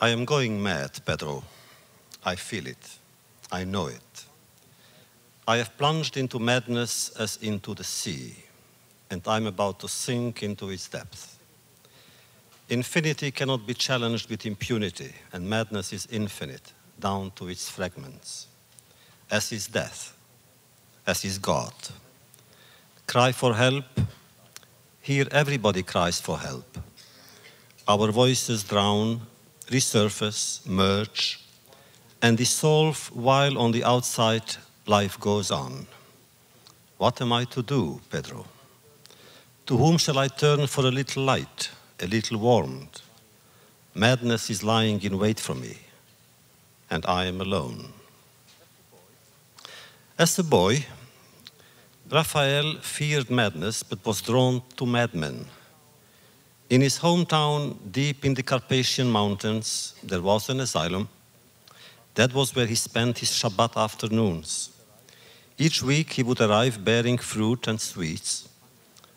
I am going mad, Pedro. I feel it. I know it. I have plunged into madness as into the sea, and I'm about to sink into its depth. Infinity cannot be challenged with impunity, and madness is infinite, down to its fragments. As is death, as is God. Cry for help. Here everybody cries for help. Our voices drown, resurface, merge, and dissolve while on the outside life goes on. What am I to do, Pedro? To whom shall I turn for a little light, a little warmth? Madness is lying in wait for me, and I am alone. As a boy, Raphael feared madness but was drawn to madmen. In his hometown, deep in the Carpathian Mountains, there was an asylum. That was where he spent his Shabbat afternoons. Each week he would arrive bearing fruit and sweets,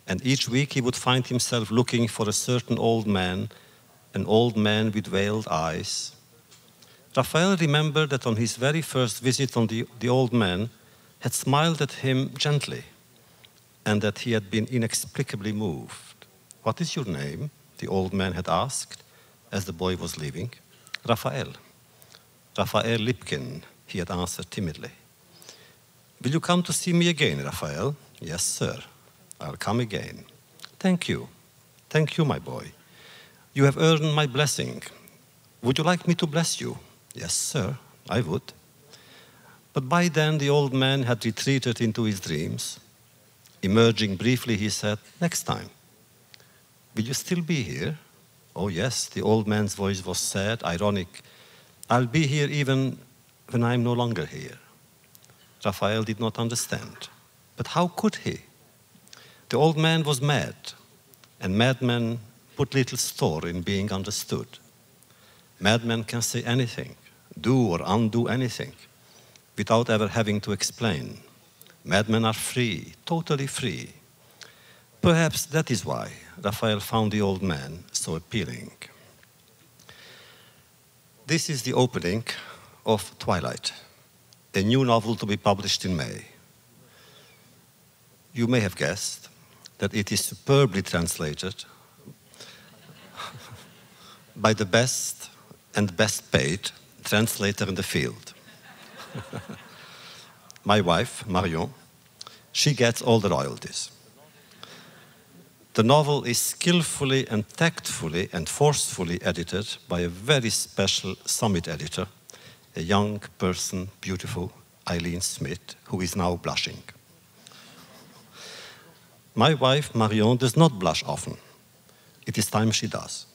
and each week he would find himself looking for a certain old man, an old man with veiled eyes. Raphael remembered that on his very first visit the old man had smiled at him gently, and that he had been inexplicably moved. "What is your name?" the old man had asked as the boy was leaving. "Raphael." "Raphael Lipkin," he had answered timidly. "Will you come to see me again, Raphael?" "Yes, sir. I'll come again." Thank you, my boy. You have earned my blessing. Would you like me to bless you?" "Yes, sir, I would." But by then the old man had retreated into his dreams. Emerging briefly, he said, "Next time. Will you still be here?" "Oh, yes." The old man's voice was sad, ironic. "I'll be here even when I'm no longer here." Raphael did not understand. But how could he? The old man was mad, and madmen put little store in being understood. Madmen can say anything, do or undo anything, without ever having to explain. Madmen are free, totally free. Perhaps that is why Raphael found the old man so appealing. This is the opening of Twilight, a new novel to be published in May. You may have guessed that it is superbly translated by the best and best paid translator in the field. My wife, Marion, she gets all the royalties. The novel is skillfully and tactfully and forcefully edited by a very special summit editor, a young person, beautiful, Eileen Smith, who is now blushing. My wife, Marion, does not blush often. It is time she does.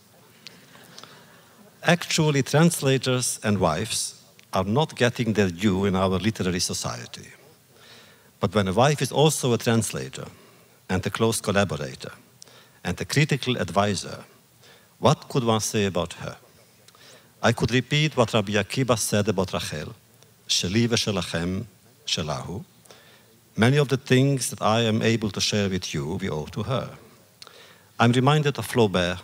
Actually, translators and wives are not getting their due in our literary society. But when a wife is also a translator and a close collaborator and a critical advisor, what could one say about her? I could repeat what Rabbi Akiva said about Rachel, Sheli v'shelachem shelahu. Many of the things that I am able to share with you, we owe to her. I'm reminded of Flaubert,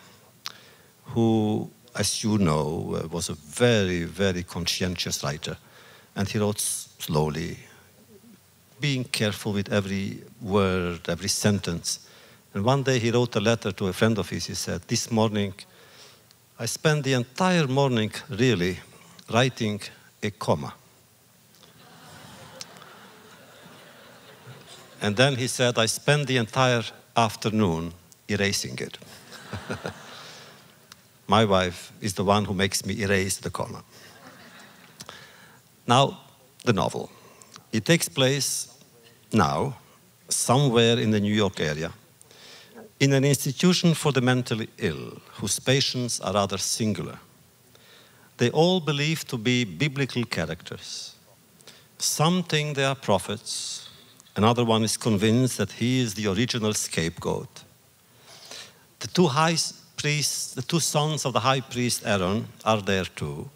who, as you know, was a very, very conscientious writer, and he wrote slowly, being careful with every word, every sentence. And one day he wrote a letter to a friend of his. He said, "This morning, I spent the entire morning, really, writing a comma." And then he said, "I spent the entire afternoon erasing it." My wife is the one who makes me erase the comma. Now, the novel. It takes place now, somewhere in the New York area, in an institution for the mentally ill, whose patients are rather singular. They all believe to be biblical characters. Some think they are prophets. Another one is convinced that he is the original scapegoat. The two high priests, the two sons of the high priest Aaron are there too.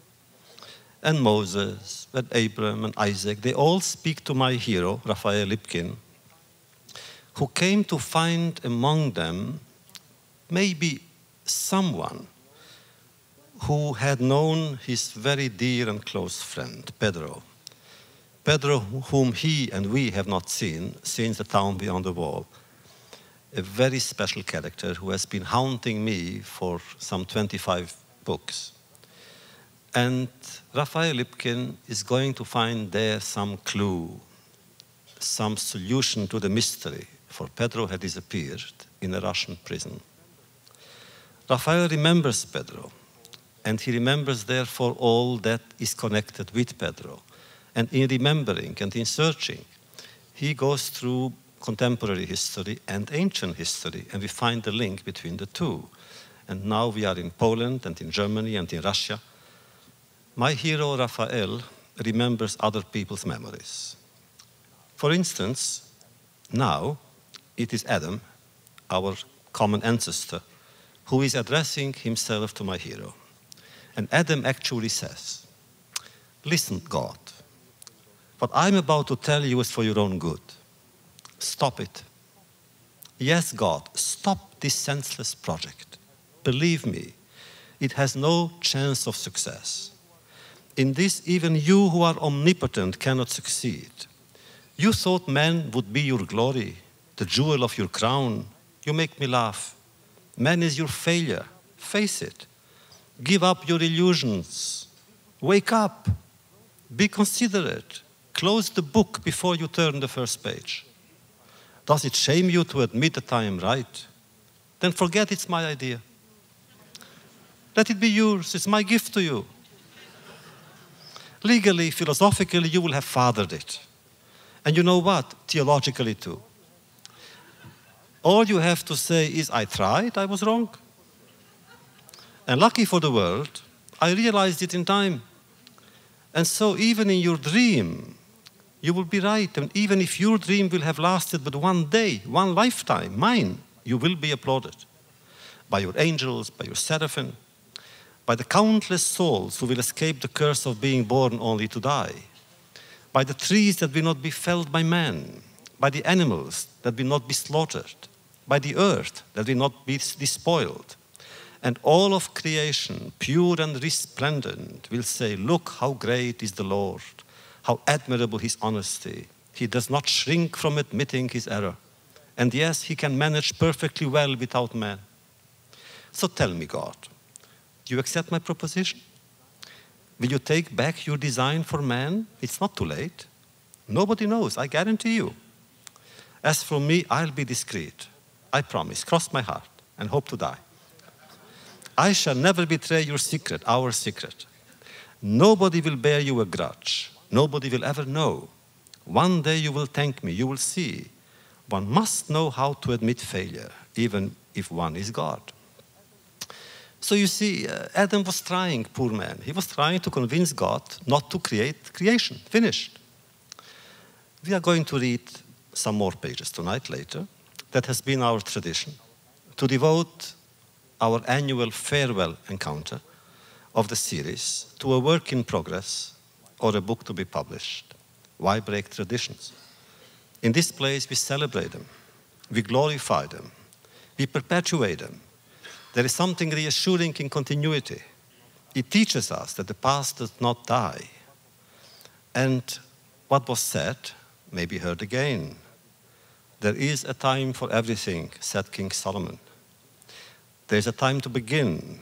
And Moses, and Abraham, and Isaac, they all speak to my hero, Raphael Lipkin, who came to find among them maybe someone who had known his very dear and close friend, Pedro. Pedro, whom he and we have not seen since The Town Beyond the Wall. A very special character who has been haunting me for some 25 books. And Raphael Lipkin is going to find there some clue, some solution to the mystery, for Pedro had disappeared in a Russian prison. Raphael remembers Pedro, and he remembers therefore all that is connected with Pedro. And in remembering and in searching, he goes through contemporary history and ancient history, and we find the link between the two. And now we are in Poland and in Germany and in Russia. My hero, Raphael, remembers other people's memories. For instance, now it is Adam, our common ancestor, who is addressing himself to my hero. And Adam actually says, "Listen, God, what I'm about to tell you is for your own good. Stop it. Yes, God, stop this senseless project. Believe me, it has no chance of success. In this, even you who are omnipotent cannot succeed. You thought man would be your glory, the jewel of your crown. You make me laugh. Man is your failure. Face it. Give up your illusions. Wake up. Be considerate. Close the book before you turn the first page. Does it shame you to admit that I am right? Then forget it's my idea. Let it be yours. It's my gift to you. Legally, philosophically, you will have fathered it. And you know what? Theologically too. All you have to say is, I tried, I was wrong. And lucky for the world, I realized it in time. And so even in your dream, you will be right. And even if your dream will have lasted but one day, one lifetime, mine, you will be applauded. By your angels, by your seraphim, by the countless souls who will escape the curse of being born only to die, by the trees that will not be felled by man, by the animals that will not be slaughtered, by the earth that will not be despoiled. And all of creation, pure and resplendent, will say, look how great is the Lord, how admirable his honesty. He does not shrink from admitting his error. And yes, he can manage perfectly well without man. So tell me, God, do you accept my proposition? Will you take back your design for man? It's not too late. Nobody knows, I guarantee you. As for me, I'll be discreet. I promise, cross my heart, and hope to die. I shall never betray your secret, our secret. Nobody will bear you a grudge. Nobody will ever know. One day you will thank me, you will see. One must know how to admit failure, even if one is God. So you see, Adam was trying, poor man. He was trying to convince God not to create creation, finished. We are going to read some more pages tonight, later. That has been our tradition, to devote our annual farewell encounter of the series to a work in progress or a book to be published. Why break traditions? In this place, we celebrate them, we glorify them, we perpetuate them. There is something reassuring in continuity. It teaches us that the past does not die. And what was said may be heard again. There is a time for everything, said King Solomon. There is a time to begin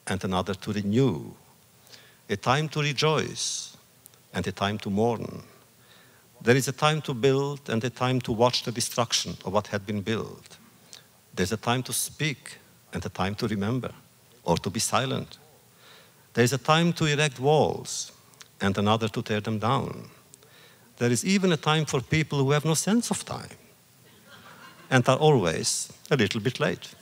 and another to renew, a time to rejoice and a time to mourn. There is a time to build and a time to watch the destruction of what had been built. There's a time to speak and a time to remember or to be silent. There is a time to erect walls and another to tear them down. There is even a time for people who have no sense of time and are always a little bit late.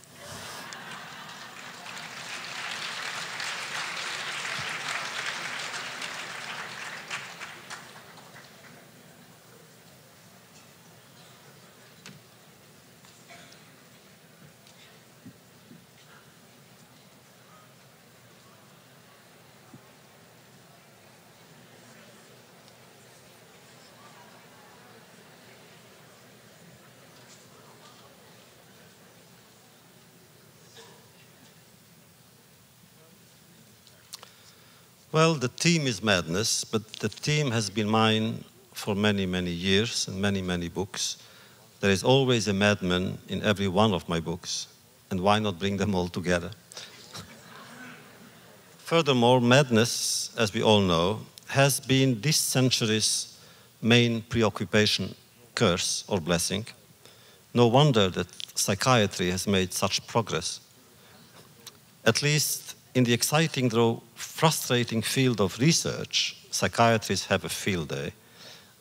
Well, the theme is madness, but the theme has been mine for many, many years and many, many books. There is always a madman in every one of my books, and why not bring them all together? Furthermore, madness, as we all know, has been this century's main preoccupation, curse or blessing. No wonder that psychiatry has made such progress. At least in the exciting, though frustrating field of research, psychiatrists have a field day.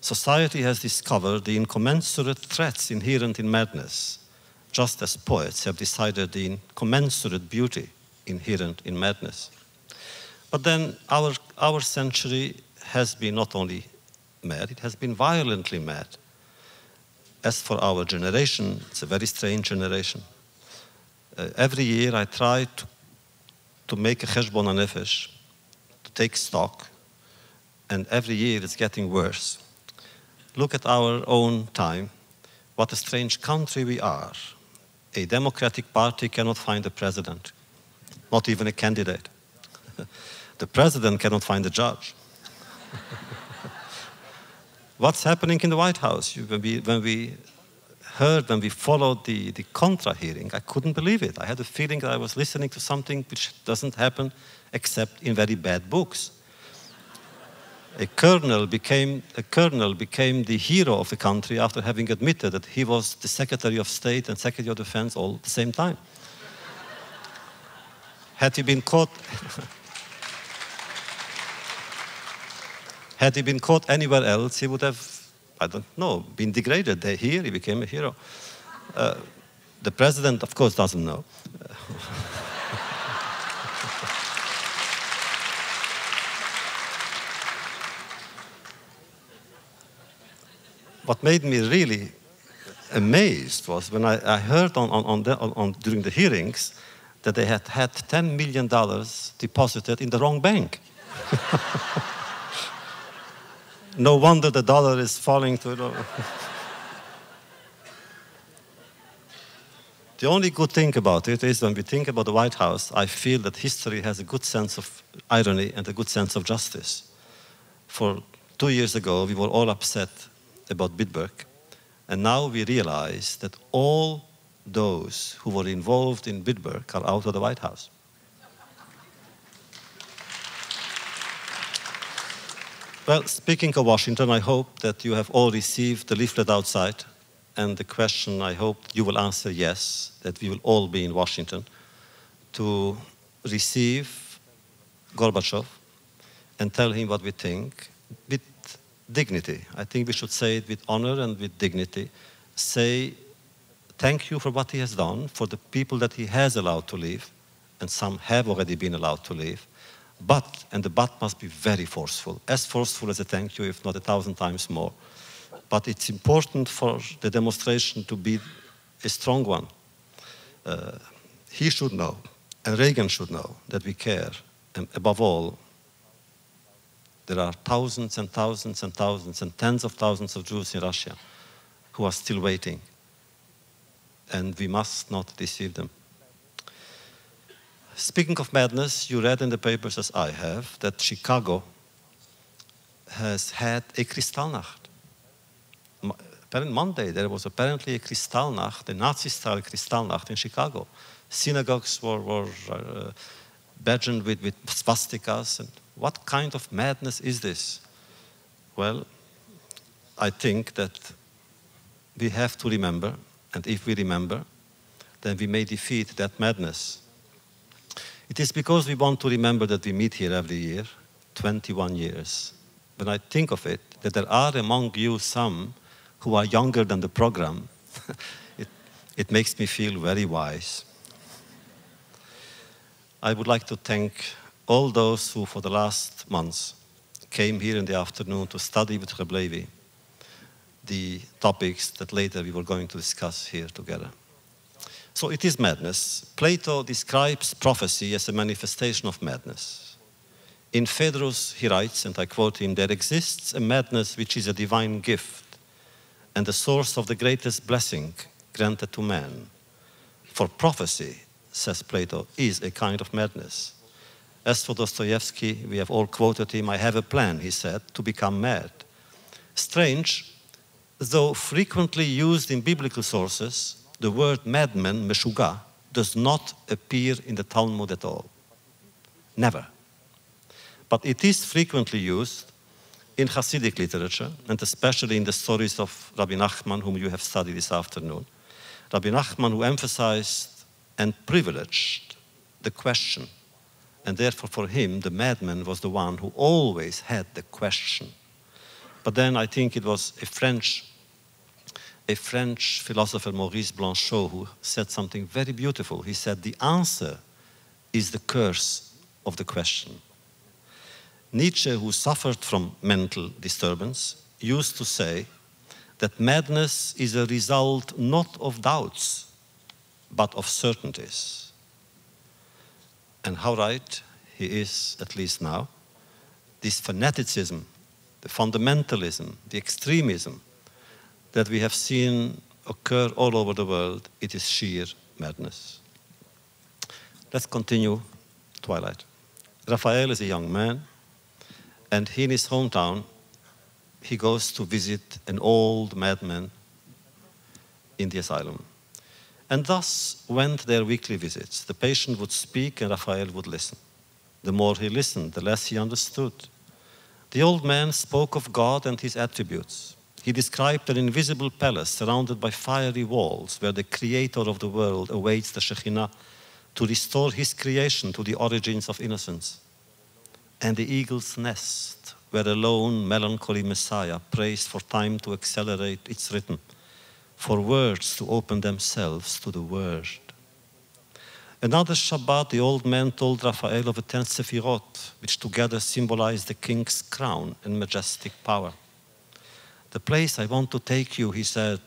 Society has discovered the incommensurate threats inherent in madness, just as poets have decided the incommensurate beauty inherent in madness. But then our century has been not only mad, it has been violently mad. As for our generation, it's a very strange generation. Every year I try to make a cheshbon hanefesh, to take stock, and every year it's getting worse. Look at our own time. What a strange country we are. A democratic party cannot find a president, not even a candidate. The president cannot find a judge. What's happening in the White House? When we followed the contra hearing, I couldn't believe it. I had a feeling that I was listening to something which doesn't happen except in very bad books. A colonel became the hero of the country after having admitted that he was the Secretary of State and Secretary of Defense all at the same time. Had he been caught anywhere else, he would have, I don't know, been degraded. Here, he became a hero. The president, of course, doesn't know. What made me really amazed was when I heard during the hearings that they had $10 million deposited in the wrong bank. No wonder the dollar is falling to the... The only good thing about it is when we think about the White House, I feel that history has a good sense of irony and a good sense of justice. For 2 years ago, we were all upset about Bitburg, and now we realize that all those who were involved in Bitburg are out of the White House. Well, speaking of Washington, I hope that you have all received the leaflet outside, and the question I hope you will answer yes, that we will all be in Washington to receive Gorbachev and tell him what we think with dignity. I think we should say it with honor and with dignity. Say thank you for what he has done, for the people that he has allowed to leave, and some have already been allowed to leave. But, and the but must be very forceful as a thank you, if not 1,000 times more. But it's important for the demonstration to be a strong one. He should know, and Reagan should know, that we care. And above all, there are thousands and thousands and thousands and tens of thousands of Jews in Russia who are still waiting. And we must not deceive them. Speaking of madness, you read in the papers, as I have, that Chicago has had a Kristallnacht. Monday, there was apparently a Kristallnacht, a Nazi-style Kristallnacht in Chicago. Synagogues were badged with swastikas. And what kind of madness is this? Well, I think that we have to remember, and if we remember, then we may defeat that madness. It is because we want to remember that we meet here every year, 21 years. When I think of it, that there are among you some who are younger than the program, it makes me feel very wise. I would like to thank all those who, for the last months, came here in the afternoon to study with Reb Levi the topics that later we were going to discuss here together. So it is madness. Plato describes prophecy as a manifestation of madness. In Phaedrus, he writes, and I quote him, "There exists a madness which is a divine gift and the source of the greatest blessing granted to man. For prophecy," says Plato, "is a kind of madness. As for Dostoevsky, we have all quoted him, "I have a plan," he said, "to become mad." Strange, though frequently used in biblical sources, the word madman, meshuga, does not appear in the Talmud at all. Never. But it is frequently used in Hasidic literature, and especially in the stories of Rabbi Nachman, whom you have studied this afternoon. Rabbi Nachman, who emphasized and privileged the question, and therefore for him, the madman was the one who always had the question. But then I think it was a French philosopher, Maurice Blanchot, who said something very beautiful. He said, the answer is the curse of the question. Nietzsche, who suffered from mental disturbance, used to say that madness is a result not of doubts, but of certainties. And how right he is, at least now. This fanaticism, the fundamentalism, the extremism that we have seen occur all over the world, it is sheer madness. Let's continue Twilight. Raphael is a young man, and in his hometown, he goes to visit an old madman in the asylum. And thus went their weekly visits. The patient would speak and Raphael would listen. The more he listened, the less he understood. The old man spoke of God and his attributes. He described an invisible palace surrounded by fiery walls where the creator of the world awaits the Shekhinah to restore his creation to the origins of innocence. And the eagle's nest, where a lone, melancholy Messiah prays for time to accelerate its rhythm, for words to open themselves to the word. Another Shabbat, the old man told Raphael of a 10 Sephirot, which together symbolize the king's crown and majestic power. The place I want to take you, he said,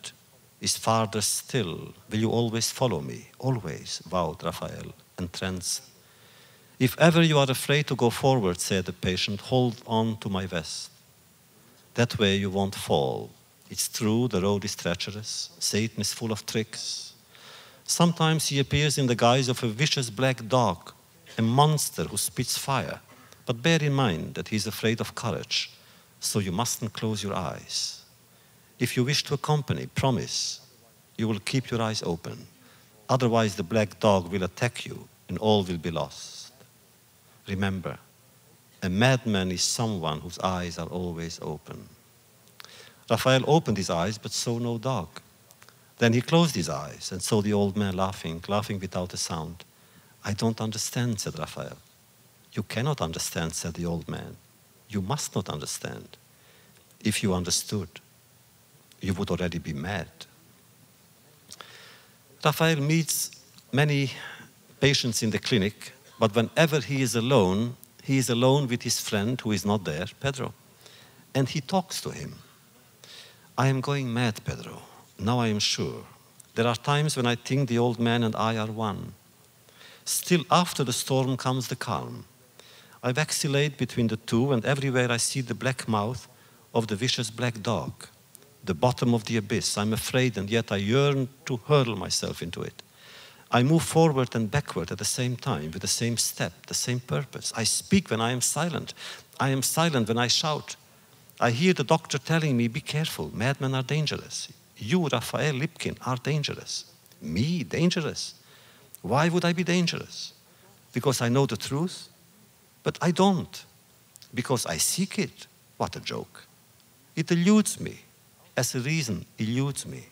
is farther still. Will you always follow me? Always, vowed Raphael, entranced. If ever you are afraid to go forward, said the patient, hold on to my vest. That way you won't fall. It's true, the road is treacherous. Satan is full of tricks. Sometimes he appears in the guise of a vicious black dog, a monster who spits fire. But bear in mind that he's afraid of courage, so you mustn't close your eyes. If you wish to accompany, promise, you will keep your eyes open. Otherwise the black dog will attack you and all will be lost. Remember, a madman is someone whose eyes are always open. Raphael opened his eyes, but saw no dog. Then he closed his eyes and saw the old man laughing without a sound. I don't understand, said Raphael. You cannot understand, said the old man. You must not understand. If you understood, you would already be mad. Raphael meets many patients in the clinic, but whenever he is alone with his friend who is not there, Pedro. And he talks to him. I am going mad, Pedro. Now I am sure. There are times when I think the old man and I are one. Still, after the storm comes the calm. I vacillate between the two, and everywhere I see the black mouth of the vicious black dog, the bottom of the abyss. I'm afraid, and yet I yearn to hurl myself into it. I move forward and backward at the same time, with the same step, the same purpose. I speak when I am silent. I am silent when I shout. I hear the doctor telling me, be careful, madmen are dangerous. You, Raphael Lipkin, are dangerous. Me, dangerous? Why would I be dangerous? Because I know the truth? But I don't. Because I seek it. What a joke. It eludes me. As a reason, eludes me.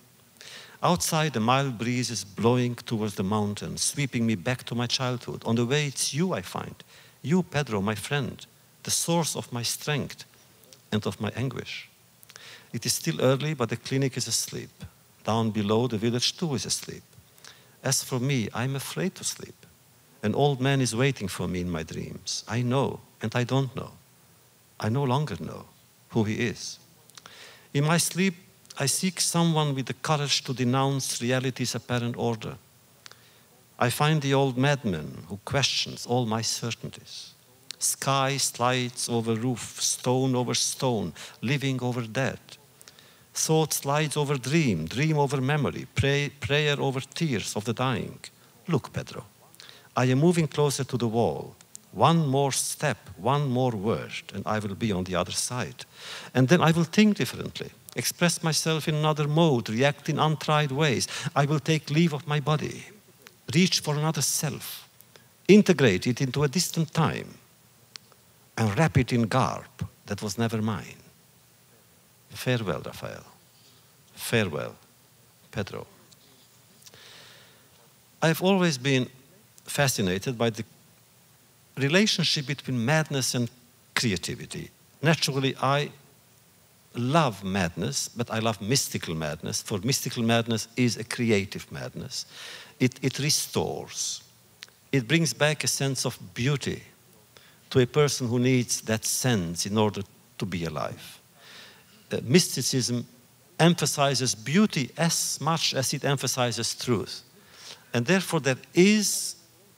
Outside, the mild breeze is blowing towards the mountains, sweeping me back to my childhood. On the way, it's you I find. You, Pedro, my friend, the source of my strength and of my anguish. It is still early, but the clinic is asleep. Down below, the village too is asleep. As for me, I'm afraid to sleep. An old man is waiting for me in my dreams. I know, and I don't know. I no longer know who he is. In my sleep, I seek someone with the courage to denounce reality's apparent order. I find the old madman who questions all my certainties. Sky slides over roof, stone over stone, living over dead. Thought slides over dream, dream over memory, prayer over tears of the dying. Look, Pedro, I am moving closer to the wall. one more step, one more word, and I will be on the other side. And then I will think differently, express myself in another mode, react in untried ways. I will take leave of my body, reach for another self, integrate it into a distant time, and wrap it in garb that was never mine. Farewell, Raphael. Farewell, Pedro. I've always been fascinated by the relationship between madness and creativity. Naturally, I love madness, but I love mystical madness, for mystical madness is a creative madness. It restores. It brings back a sense of beauty to a person who needs that sense in order to be alive. Mysticism emphasizes beauty as much as it emphasizes truth. And therefore there is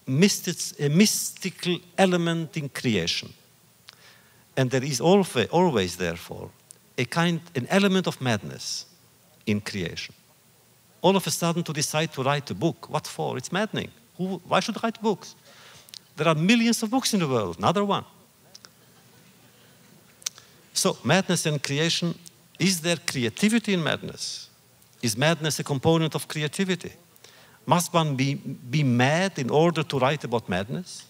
a mystical element in creation. And there is always therefore, an element of madness in creation. All of a sudden to decide to write a book, what for? It's maddening. Why should I write books? There are millions of books in the world, another one. So madness and creation, is there creativity in madness? Is madness a component of creativity? Must one be mad in order to write about madness?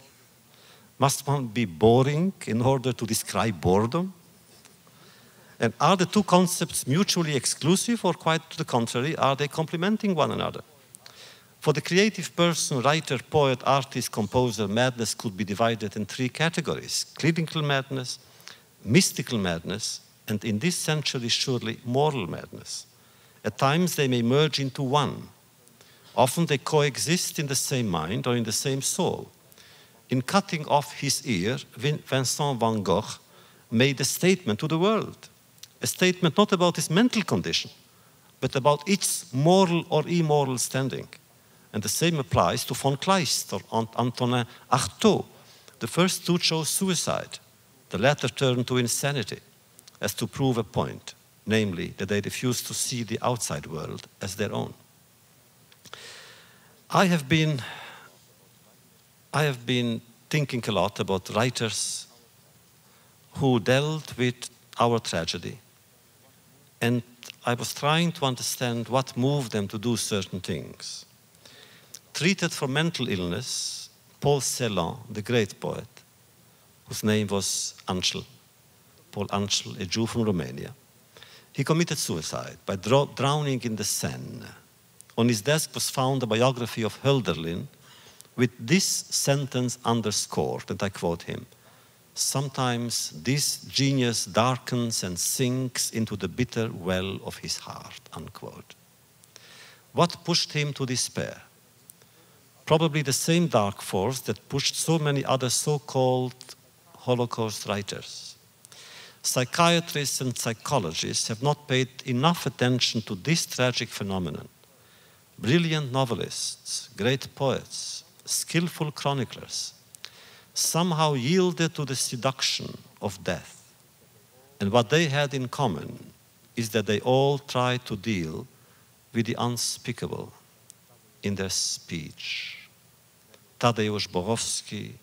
Must one be boring in order to describe boredom? And are the two concepts mutually exclusive, or quite to the contrary, are they complementing one another? For the creative person, writer, poet, artist, composer, madness could be divided in three categories: clinical madness, mystical madness, and in this century, surely, moral madness. At times they may merge into one. Often they coexist in the same mind or in the same soul. In cutting off his ear, Vincent van Gogh made a statement to the world. A statement not about his mental condition, but about its moral or immoral standing. And the same applies to von Kleist or Antonin Artaud. The first two chose suicide. The latter turned to insanity, as to prove a point, namely that they refused to see the outside world as their own. I have been thinking a lot about writers who dealt with our tragedy, and I was trying to understand what moved them to do certain things. Treated for mental illness, Paul Celan, the great poet, whose name was Anschel, Paul Anschel, a Jew from Romania, he committed suicide by drowning in the Seine. On his desk was found a biography of Hölderlin with this sentence underscored, and I quote him: "Sometimes this genius darkens and sinks into the bitter well of his heart," unquote. What pushed him to despair? Probably the same dark force that pushed so many other so-called Holocaust writers. Psychiatrists and psychologists have not paid enough attention to this tragic phenomenon. Brilliant novelists, great poets, skillful chroniclers somehow yielded to the seduction of death. And what they had in common is that they all tried to deal with the unspeakable in their speech. Tadeusz Borowski,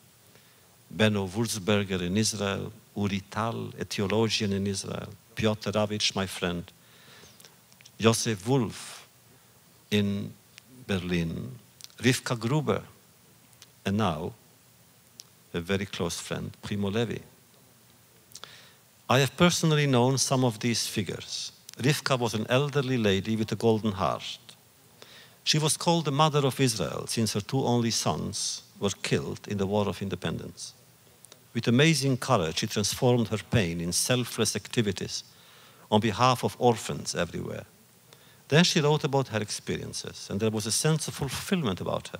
Benno Wurzberger in Israel, Uri Tal, a theologian in Israel, Piotr Ravitch, my friend, Josef Wolf in Berlin, Rivka Gruber, and now a very close friend, Primo Levi. I have personally known some of these figures. Rivka was an elderly lady with a golden heart. She was called the Mother of Israel since her two only sons were killed in the War of Independence. With amazing courage, she transformed her pain in selfless activities on behalf of orphans everywhere. Then she wrote about her experiences, and there was a sense of fulfillment about her.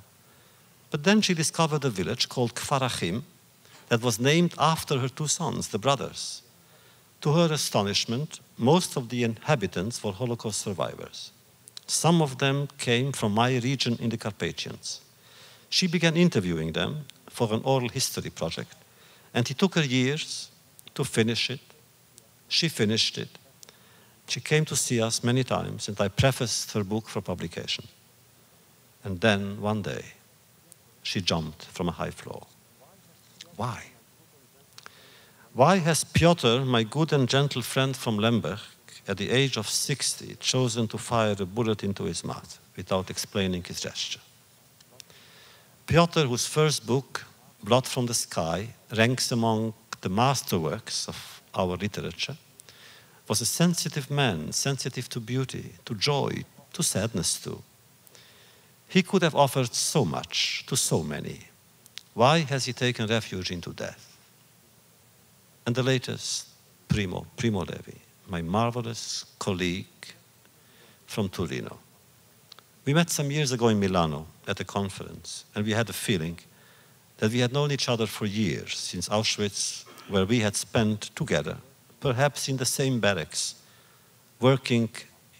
But then she discovered a village called Kfar Achim that was named after her two sons, the brothers. To her astonishment, most of the inhabitants were Holocaust survivors. Some of them came from my region in the Carpathians. She began interviewing them for an oral history project, and it took her years to finish it. She finished it. She came to see us many times, and I prefaced her book for publication. And then, one day, she jumped from a high floor. Why? Why has Piotr, my good and gentle friend from Lemberg, at the age of 60, chosen to fire a bullet into his mouth without explaining his gesture? Piotr, whose first book, Blood from the Sky, ranks among the masterworks of our literature, was a sensitive man, sensitive to beauty, to joy, to sadness too. He could have offered so much to so many. Why has he taken refuge into death? And the latest, Primo Levi, my marvelous colleague from Torino. We met some years ago in Milano at a conference, and we had a feeling that we had known each other for years, since Auschwitz, where we had spent together, perhaps in the same barracks, working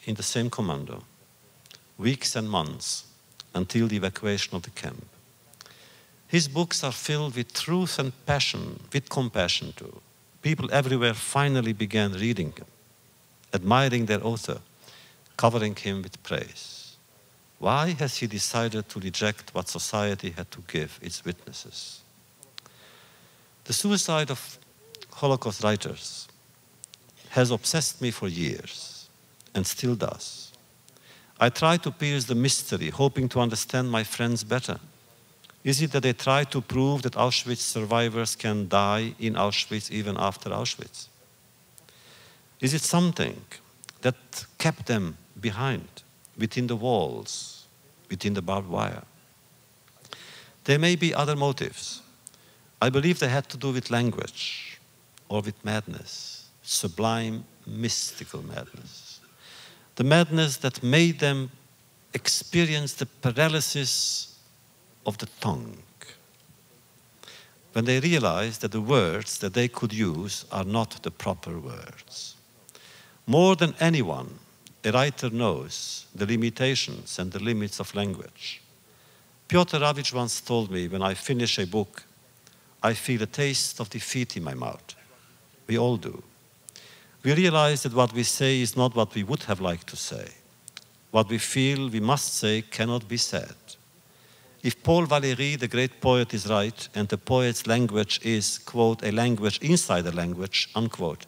in the same commando, weeks and months until the evacuation of the camp. His books are filled with truth and passion, with compassion too. People everywhere finally began reading him, admiring their author, covering him with praise. Why has he decided to reject what society had to give its witnesses? The suicide of Holocaust writers has obsessed me for years, and still does. I try to pierce the mystery, hoping to understand my friends better. Is it that they try to prove that Auschwitz survivors can die in Auschwitz even after Auschwitz? Is it something that kept them behind, within the walls, within the barbed wire? There may be other motives. I believe they had to do with language or with madness, sublime, mystical madness. The madness that made them experience the paralysis of the tongue, when they realized that the words that they could use are not the proper words. More than anyone, a writer knows the limitations and the limits of language. Piotr Ravich once told me, when I finish a book, I feel a taste of defeat in my mouth. We all do. We realize that what we say is not what we would have liked to say. What we feel we must say cannot be said. If Paul Valéry, the great poet, is right, and the poet's language is, quote, a language inside a language, unquote,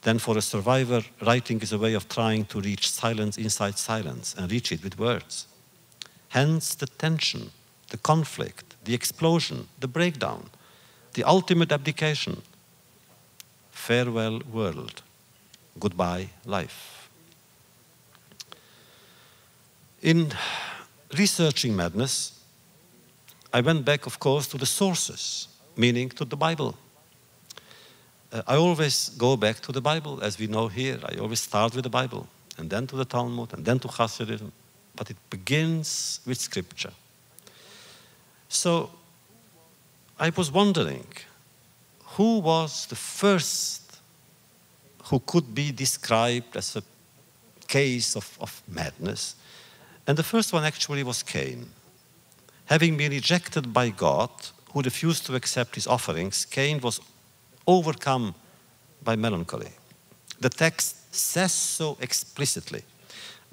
then for a survivor, writing is a way of trying to reach silence inside silence and reach it with words. Hence the tension, the conflict, the explosion, the breakdown, the ultimate abdication. Farewell world, goodbye life. In researching madness, I went back, of course, to the sources, meaning to the Bible. I always go back to the Bible, as we know here. I always start with the Bible, and then to the Talmud, and then to Hasidism. But it begins with Scripture. So I was wondering, who was the first who could be described as a case of madness? And the first one actually was Cain. Having been rejected by God, who refused to accept his offerings, Cain was overcome by melancholy. The text says so explicitly.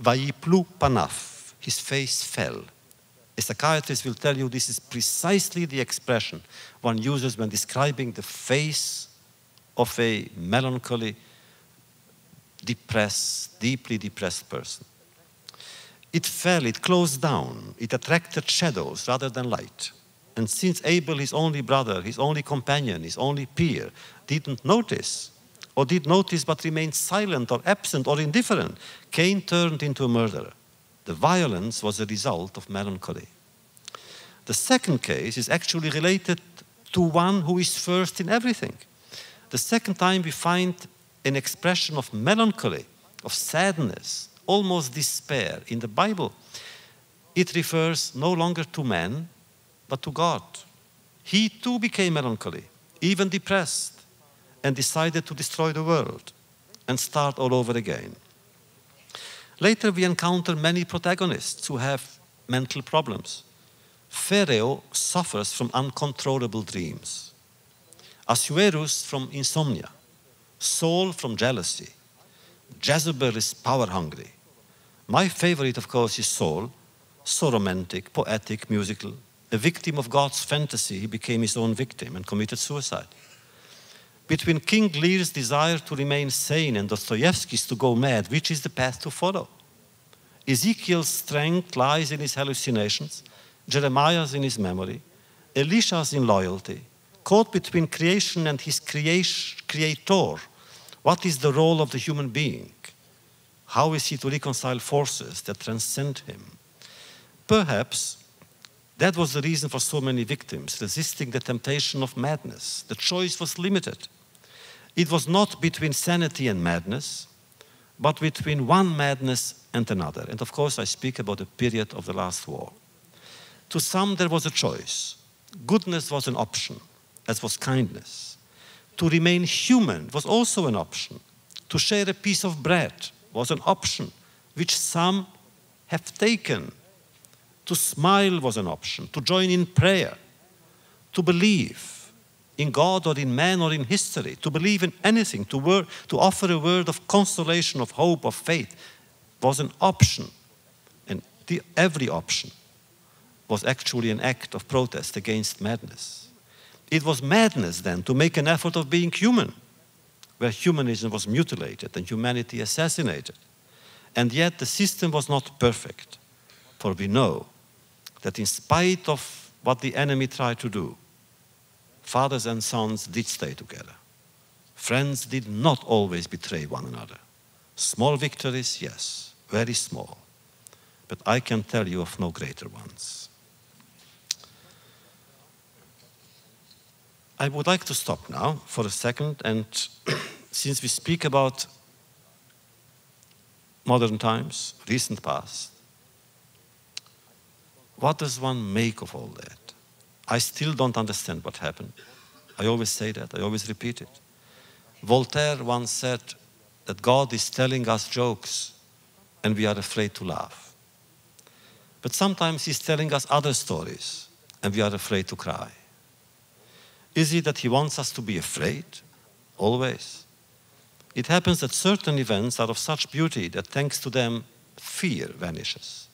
Vayiplu panav, his face fell. A psychiatrist will tell you this is precisely the expression one uses when describing the face of a melancholy, depressed, deeply depressed person. It fell, it closed down, it attracted shadows rather than light. And since Abel, his only brother, his only companion, his only peer, didn't notice, or did notice but remained silent or absent or indifferent, Cain turned into a murderer. The violence was a result of melancholy. The second case is actually related to one who is first in everything. The second time we find an expression of melancholy, of sadness, almost despair in the Bible. It refers no longer to man, but to God. He too became melancholy, even depressed, and decided to destroy the world and start all over again. Later we encounter many protagonists who have mental problems. Pharaoh suffers from uncontrollable dreams. Ahasuerus from insomnia. Saul from jealousy. Jezebel is power-hungry. My favorite, of course, is Saul, so romantic, poetic, musical, A victim of God's fantasy, he became his own victim and committed suicide. Between King Lear's desire to remain sane and Dostoevsky's to go mad, which is the path to follow? Ezekiel's strength lies in his hallucinations, Jeremiah's in his memory, Elisha's in loyalty. Caught between creation and his creator, what is the role of the human being? How is he to reconcile forces that transcend him? Perhaps that was the reason for so many victims resisting the temptation of madness. The choice was limited. It was not between sanity and madness, but between one madness and another. And of course, I speak about the period of the last war. To some, there was a choice. Goodness was an option, as was kindness. To remain human was also an option. To share a piece of bread was an option, which some have taken. To smile was an option. To join in prayer. To believe in God or in man or in history. To believe in anything. To offer a word of consolation, of hope, of faith was an option. And every option was actually an act of protest against madness. It was madness then to make an effort of being human, where humanism was mutilated and humanity assassinated. And yet the system was not perfect, for we know that in spite of what the enemy tried to do, fathers and sons did stay together. Friends did not always betray one another. Small victories, yes, very small. But I can tell you of no greater ones. I would like to stop now for a second, and since we speak about modern times, recent past, what does one make of all that? I still don't understand what happened. I always say that, I always repeat it. Voltaire once said that God is telling us jokes and we are afraid to laugh. But sometimes he's telling us other stories and we are afraid to cry. Is it that he wants us to be afraid? Always. It happens that certain events are of such beauty that thanks to them, fear vanishes.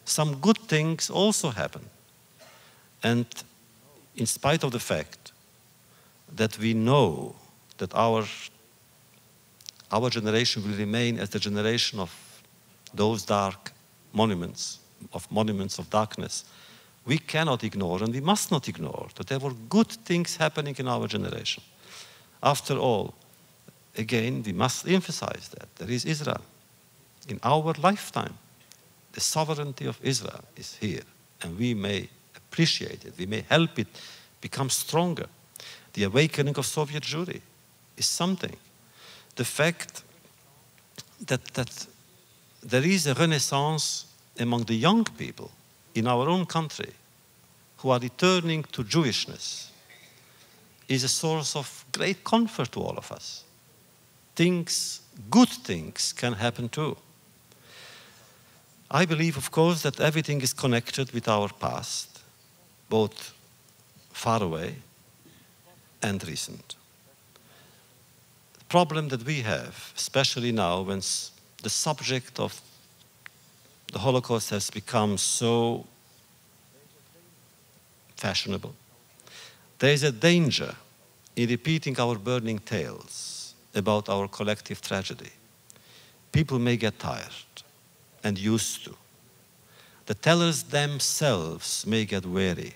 Some good things also happen. And in spite of the fact that we know that our generation will remain as the generation of those dark monuments of darkness, we cannot ignore, and we must not ignore, that there were good things happening in our generation. After all, again, we must emphasize that there is Israel. In our lifetime, the sovereignty of Israel is here, and we may appreciate it, we may help it become stronger. The awakening of Soviet Jewry is something. The fact that there is a renaissance among the young people in our own country who are returning to Jewishness is a source of great comfort to all of us. Good things can happen too. I believe, of course, that everything is connected with our past, both far away and recent. The problem that we have, especially now when the subject of the Holocaust has become so fashionable, there is a danger in repeating our burning tales about our collective tragedy. People may get tired and used to. The tellers themselves may get weary.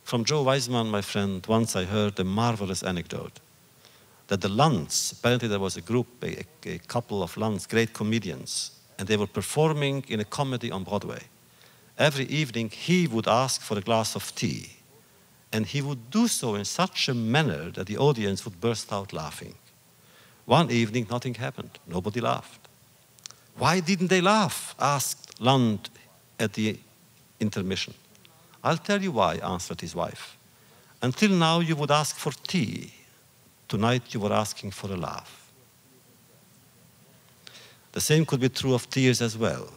From Joe Weisman, my friend, once I heard a marvelous anecdote that the Lunds, apparently there was a group, a couple of Lunds, great comedians, and they were performing in a comedy on Broadway. Every evening he would ask for a glass of tea, and he would do so in such a manner that the audience would burst out laughing. One evening, nothing happened. Nobody laughed. Why didn't they laugh? Asked Lund at the intermission. I'll tell you why, answered his wife. Until now, you would ask for tea. Tonight, you were asking for a laugh. The same could be true of tears as well.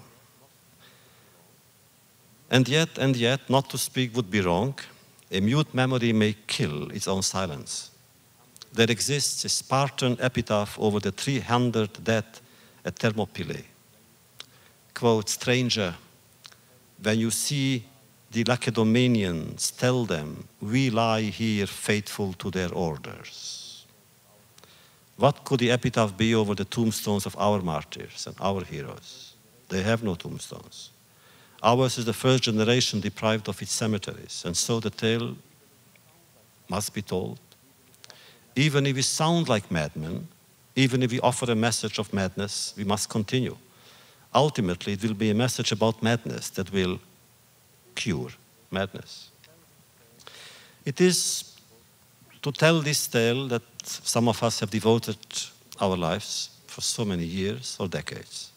And yet, not to speak would be wrong. A mute memory may kill its own silence. There exists a Spartan epitaph over the 300 dead at Thermopylae. Quote, stranger, when you see the Lacedaemonians tell them, we lie here faithful to their orders. What could the epitaph be over the tombstones of our martyrs and our heroes? They have no tombstones. Ours is the first generation deprived of its cemeteries, and so the tale must be told. Even if we sound like madmen, even if we offer a message of madness, we must continue. Ultimately, it will be a message about madness that will cure madness. It is to tell this tale that some of us have devoted our lives for so many years or decades.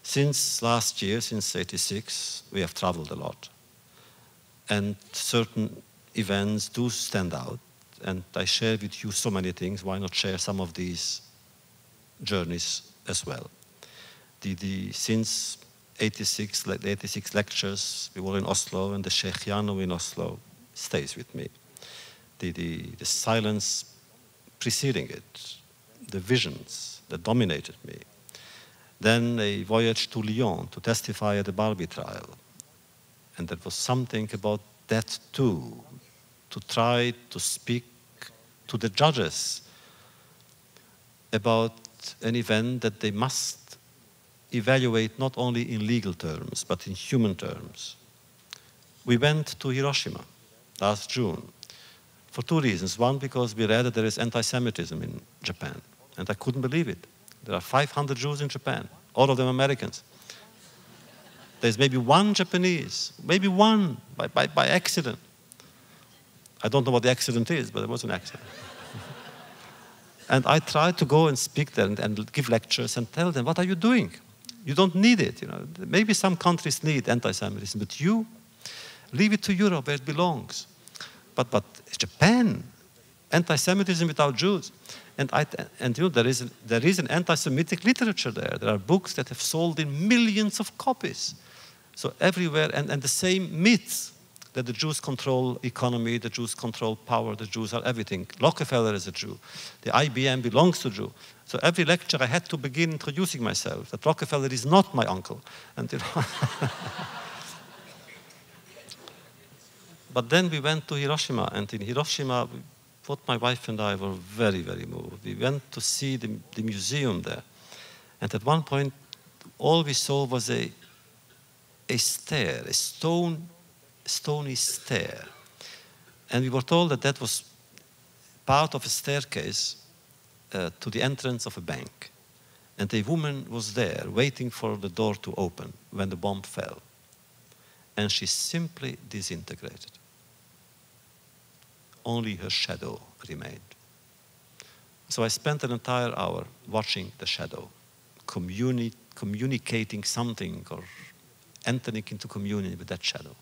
Since last year, since '86, we have traveled a lot. And certain events do stand out. And I share with you so many things. Why not share some of these journeys as well? Since the 86 lectures, we were in Oslo, and the Sheikh Yano in Oslo stays with me. The silence preceding it, the visions that dominated me. Then a voyage to Lyon to testify at the Barbie trial. And there was something about that too, to try to speak to the judges about an event that they must evaluate not only in legal terms, but in human terms. We went to Hiroshima last June for two reasons. One, because we read that there is anti-Semitism in Japan, and I couldn't believe it. There are 500 Jews in Japan, all of them Americans. There's maybe one Japanese, maybe one by accident. I don't know what the accident is, but it was an accident. And I tried to go and speak there and give lectures and tell them, what are you doing? You don't need it. You know, maybe some countries need anti-Semitism, but you leave it to Europe where it belongs. But Japan, anti-Semitism without Jews. And you know, there is an anti-Semitic literature there. There are books that have sold in millions of copies. So everywhere, and the same myths that the Jews control economy, the Jews control power, the Jews are everything. Rockefeller is a Jew. The IBM belongs to Jew. So every lecture I had to begin introducing myself, that Rockefeller is not my uncle. And, you know. But then we went to Hiroshima, and in Hiroshima, both my wife and I were very, very moved. We went to see the museum there. And at one point, all we saw was a stair, a stony stair. And we were told that that was part of a staircase to the entrance of a bank. And a woman was there waiting for the door to open when the bomb fell. And she simply disintegrated. Only her shadow remained. So I spent an entire hour watching the shadow, communicating something or entering into communion with that shadow,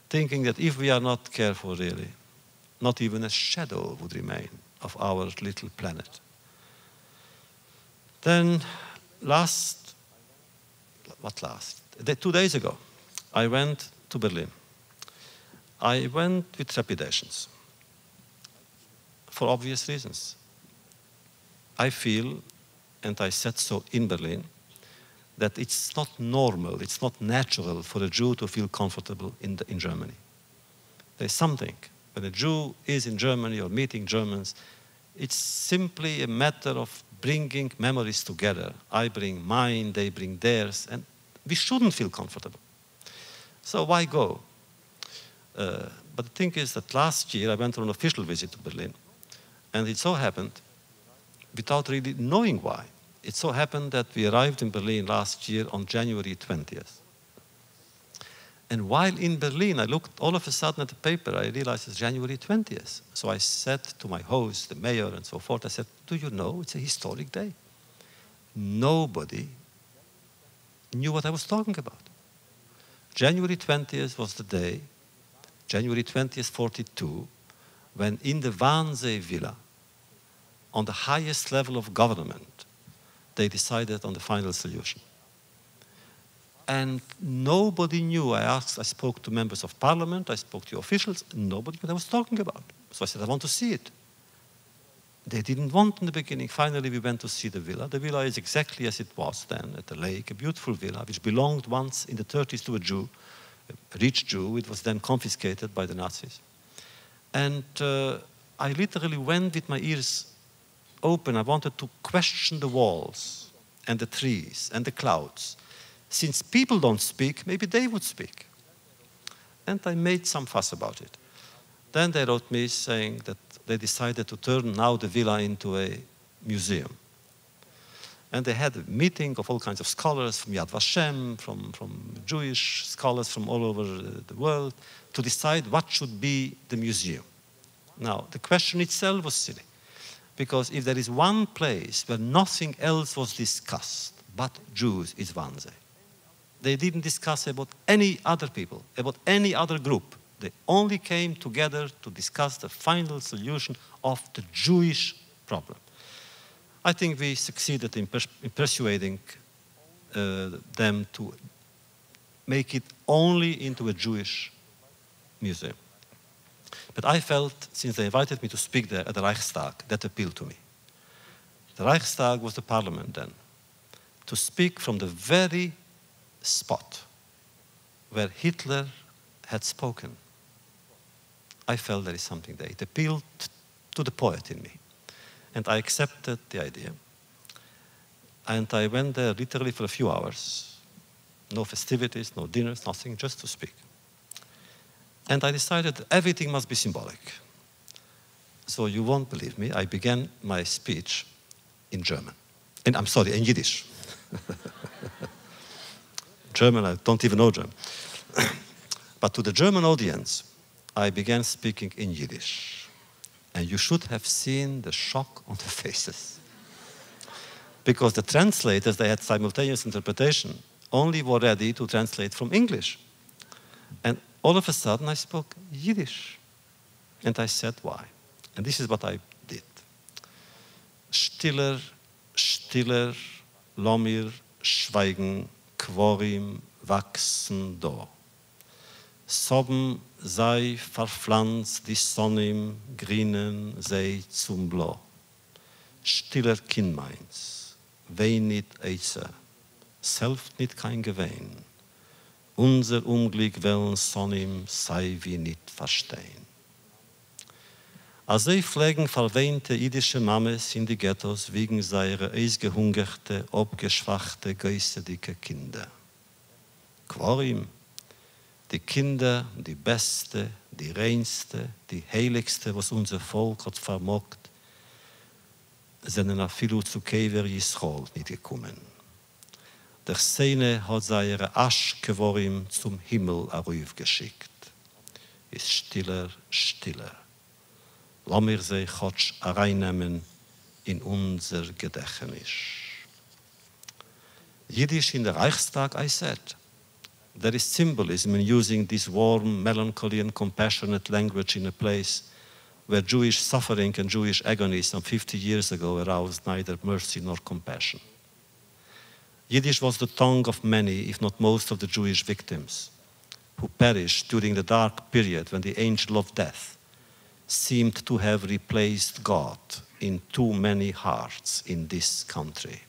thinking that if we are not careful really, not even a shadow would remain of our little planet. Then 2 days ago, I went to Berlin. I went with trepidations, for obvious reasons. I feel, and I said so in Berlin, that it's not normal, it's not natural for a Jew to feel comfortable in Germany. There's something. When a Jew is in Germany or meeting Germans, it's simply a matter of bringing memories together. I bring mine, they bring theirs, and we shouldn't feel comfortable. So why go? But the thing is that last year I went on an official visit to Berlin, and it so happened, without really knowing why, it so happened that we arrived in Berlin last year on January 20th. And while in Berlin, I looked all of a sudden at the paper, I realized it's January 20th. So I said to my host, the mayor and so forth, I said, do you know, it's a historic day. Nobody knew what I was talking about. January 20th was the day, January 20th, 42, when in the Wannsee Villa, on the highest level of government, they decided on the final solution. And nobody knew. I spoke to members of parliament, I spoke to officials, nobody knew what I was talking about. So I said, I want to see it. They didn't want in the beginning. Finally, we went to see the villa. The villa is exactly as it was then at the lake, a beautiful villa, which belonged once in the 30s to a Jew a rich Jew. It was then confiscated by the Nazis. And I literally went with my ears open. I wanted to question the walls and the trees and the clouds. Since people don't speak, maybe they would speak. And I made some fuss about it. Then they wrote me saying that they decided to turn now the villa into a museum. And they had a meeting of all kinds of scholars from Yad Vashem, from Jewish scholars from all over the world, to decide what should be the museum. Now, the question itself was silly, because if there is one place where nothing else was discussed but Jews, it's Wannsee. They didn't discuss about any other people, about any other group. They only came together to discuss the final solution of the Jewish problem. I think we succeeded in persuading them to make it only into a Jewish museum. But I felt, since they invited me to speak there at the Reichstag, that appealed to me. The Reichstag was the parliament then. To speak from the very spot where Hitler had spoken, I felt there is something there. It appealed to the poet in me. And I accepted the idea. And I went there literally for a few hours. No festivities, no dinners, nothing, just to speak. And I decided that everything must be symbolic. So you won't believe me, I began my speech in German. And I'm sorry, in Yiddish. German, I don't even know German. But to the German audience, I began speaking in Yiddish. And you should have seen the shock on the faces. Because the translators, they had simultaneous interpretation, only were ready to translate from English. And all of a sudden I spoke Yiddish. And I said why. And this is what I did. Stiller, stiller, lomir, schweigen, quorim, wachsen do. Sobben sei verpflanzt die Sonne im grünen See zum Blau. Stiller Kind meins, wein nit eise, selbst nit kein Gewein. Unser Unglück wollen Sonne sei wie nit verstehen. Als sie pflegen verwehnte jüdische Mames in die Ghettos wegen seiner ausgehungerte, abgeschwachte, geisterdicke Kinder. Quorim, die Kinder, die beste, die reinste, die heiligste, was unser Volk hat vermogt, sind nach viel zu Kever Yisrael nicht gekommen. Der Szene hat seine Aschkevorim zum Himmel geschickt. Ist stiller, stiller. Lass mir sie Gott reinnehmen in unser Gedächtnis. Yiddish in the Reichstag, I said. There is symbolism in using this warm, melancholy and compassionate language in a place where Jewish suffering and Jewish agony some 50 years ago aroused neither mercy nor compassion. Yiddish was the tongue of many, if not most, of the Jewish victims who perished during the dark period when the angel of death seemed to have replaced God in too many hearts in this country.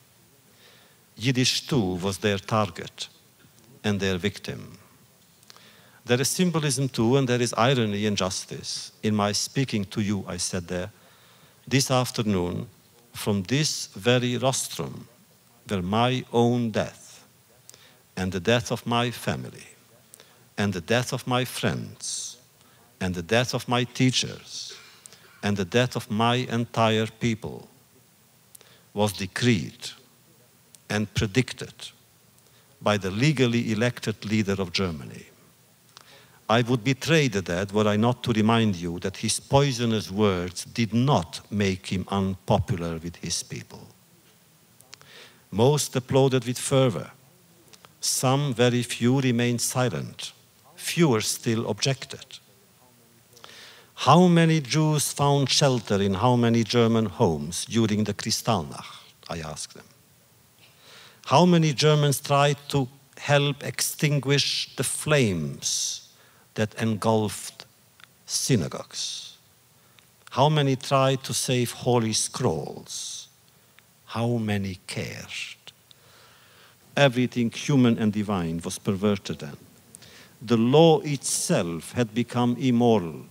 Yiddish too was their target and their victim. There is symbolism too, and there is irony and justice. In my speaking to you, I said there, this afternoon, from this very rostrum, where my own death, and the death of my family, and the death of my friends, and the death of my teachers, and the death of my entire people was decreed and predicted by the legally elected leader of Germany. I would betray the dead were I not to remind you that his poisonous words did not make him unpopular with his people. Most applauded with fervor. Some, very few, remained silent. Fewer still objected. How many Jews found shelter in how many German homes during the Kristallnacht? I asked them. How many Germans tried to help extinguish the flames that engulfed synagogues? How many tried to save holy scrolls? How many cared? Everything human and divine was perverted then. The law itself had become immoral.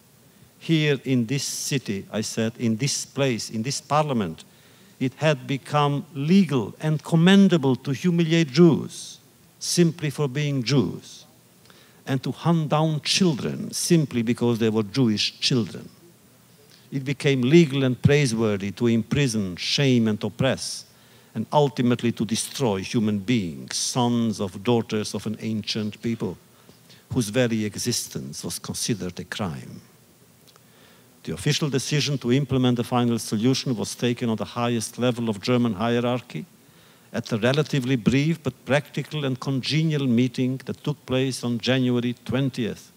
Here in this city, I said, in this place, in this parliament, it had become legal and commendable to humiliate Jews simply for being Jews, and to hunt down children simply because they were Jewish children. It became legal and praiseworthy to imprison, shame, and oppress, and ultimately to destroy human beings, sons of daughters of an ancient people, whose very existence was considered a crime. The official decision to implement the final solution was taken on the highest level of German hierarchy at a relatively brief but practical and congenial meeting that took place on January 20th,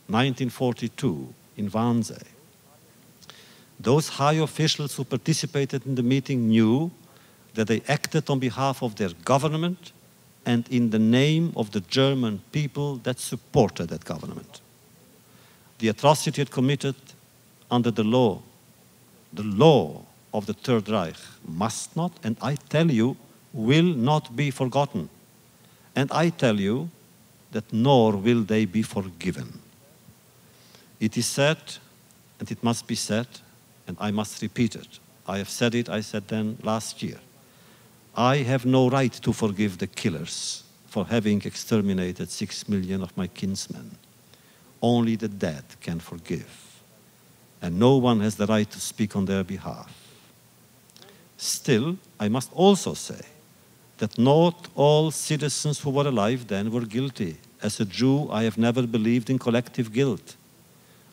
1942 in Wannsee. Those high officials who participated in the meeting knew that they acted on behalf of their government and in the name of the German people that supported that government. The atrocity it committed under the law of the Third Reich must not, and I tell you, will not be forgotten. And I tell you that nor will they be forgiven. It is said, and it must be said, and I must repeat it. I have said it, I said then last year. I have no right to forgive the killers for having exterminated 6 million of my kinsmen. Only the dead can forgive. And no one has the right to speak on their behalf. Still, I must also say that not all citizens who were alive then were guilty. As a Jew, I have never believed in collective guilt.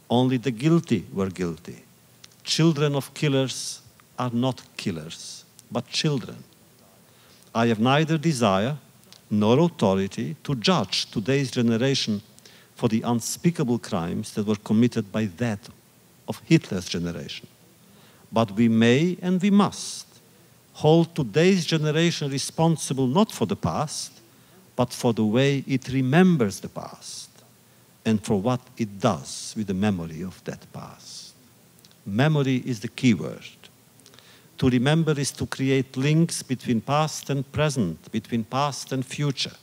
Only the guilty were guilty. Children of killers are not killers, but children. I have neither desire nor authority to judge today's generation for the unspeakable crimes that were committed by that of Hitler's generation. But we may and we must hold today's generation responsible not for the past, but for the way it remembers the past and for what it does with the memory of that past. Memory is the key word. To remember is to create links between past and present, between past and future.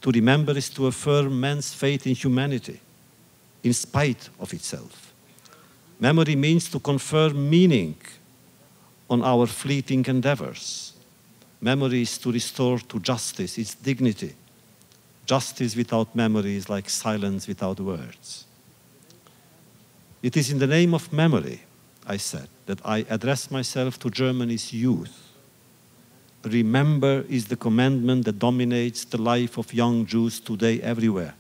To remember is to affirm man's faith in humanity, in spite of itself. Memory means to confer meaning on our fleeting endeavors. Memory is to restore to justice its dignity. Justice without memory is like silence without words. It is in the name of memory, I said, that I address myself to Germany's youth. Remember is the commandment that dominates the life of young Jews today everywhere.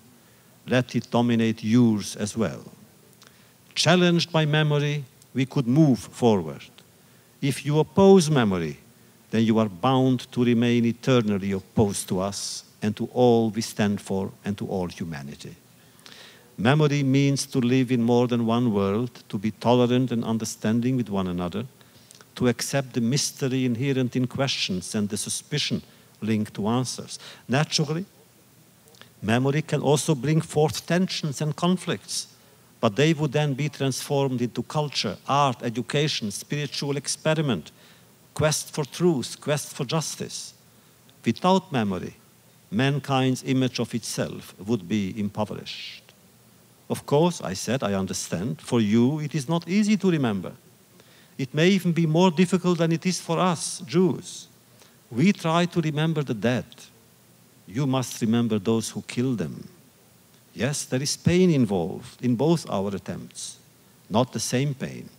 Let it dominate yours as well. Challenged by memory, we could move forward. If you oppose memory, then you are bound to remain eternally opposed to us and to all we stand for and to all humanity. Memory means to live in more than one world, to be tolerant and understanding with one another, to accept the mystery inherent in questions and the suspicion linked to answers. Naturally, memory can also bring forth tensions and conflicts, but they would then be transformed into culture, art, education, spiritual experiment, quest for truth, quest for justice. Without memory, mankind's image of itself would be impoverished. Of course, I said, I understand, for you it is not easy to remember. It may even be more difficult than it is for us, Jews. We try to remember the dead. You must remember those who killed them. Yes, there is pain involved in both our attempts, not the same pain.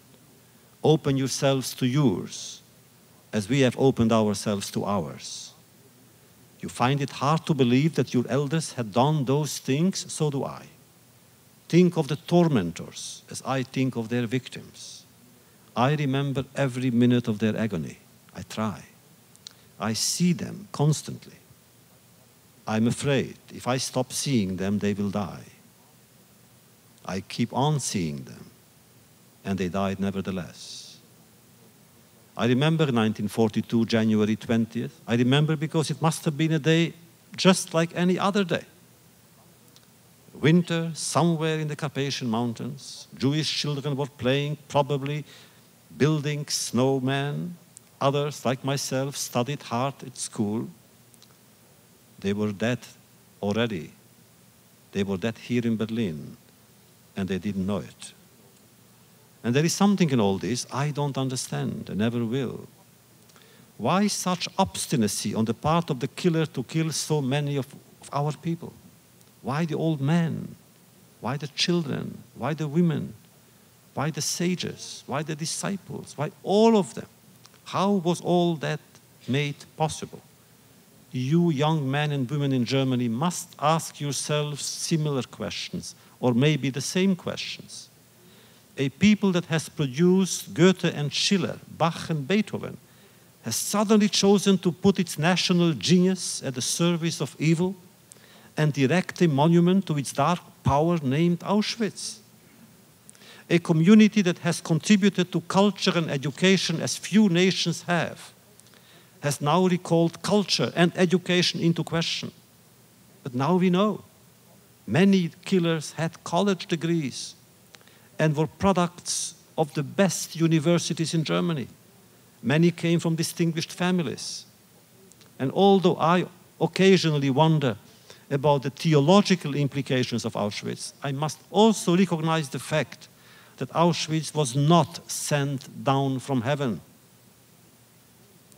Open yourselves to yours, as we have opened ourselves to ours. You find it hard to believe that your elders had done those things, so do I. Think of the tormentors as I think of their victims. I remember every minute of their agony. I try. I see them constantly. I'm afraid if I stop seeing them, they will die. I keep on seeing them, and they died nevertheless. I remember 1942, January 20th. I remember because it must have been a day just like any other day. Winter, somewhere in the Carpathian Mountains, Jewish children were playing, probably building snowmen. Others, like myself, studied hard at school. They were dead already. They were dead here in Berlin, and they didn't know it. And there is something in all this I don't understand and never will. Why such obstinacy on the part of the killer to kill so many of our people? Why the old men? Why the children? Why the women? Why the sages? Why the disciples? Why all of them? How was all that made possible? You young men and women in Germany must ask yourselves similar questions, or maybe the same questions. A people that has produced Goethe and Schiller, Bach and Beethoven, has suddenly chosen to put its national genius at the service of evil and erect a monument to its dark power named Auschwitz. A community that has contributed to culture and education as few nations have, has now recalled culture and education into question. But now we know, many killers had college degrees and were products of the best universities in Germany. Many came from distinguished families. And although I occasionally wonder about the theological implications of Auschwitz, I must also recognize the fact that Auschwitz was not sent down from heaven.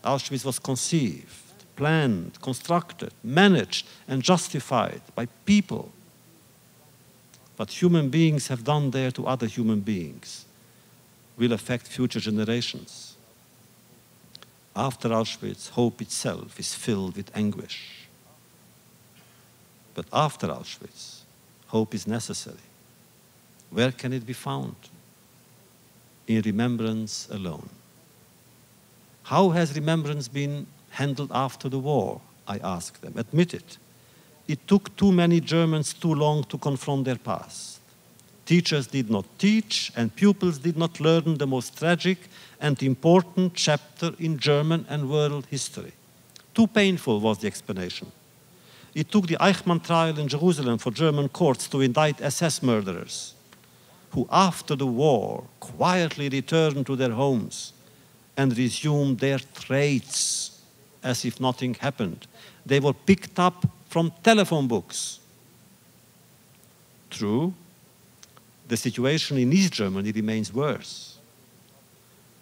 Auschwitz was conceived, planned, constructed, managed, and justified by people. What human beings have done there to other human beings will affect future generations. After Auschwitz, hope itself is filled with anguish. But after Auschwitz, hope is necessary. Where can it be found? In remembrance alone. How has remembrance been handled after the war? I ask them. Admit it. It took too many Germans too long to confront their past. Teachers did not teach, and pupils did not learn the most tragic and important chapter in German and world history. Too painful was the explanation. It took the Eichmann trial in Jerusalem for German courts to indict SS murderers, who after the war quietly returned to their homes and resumed their trades as if nothing happened. They were picked up from telephone books. True, the situation in East Germany remains worse.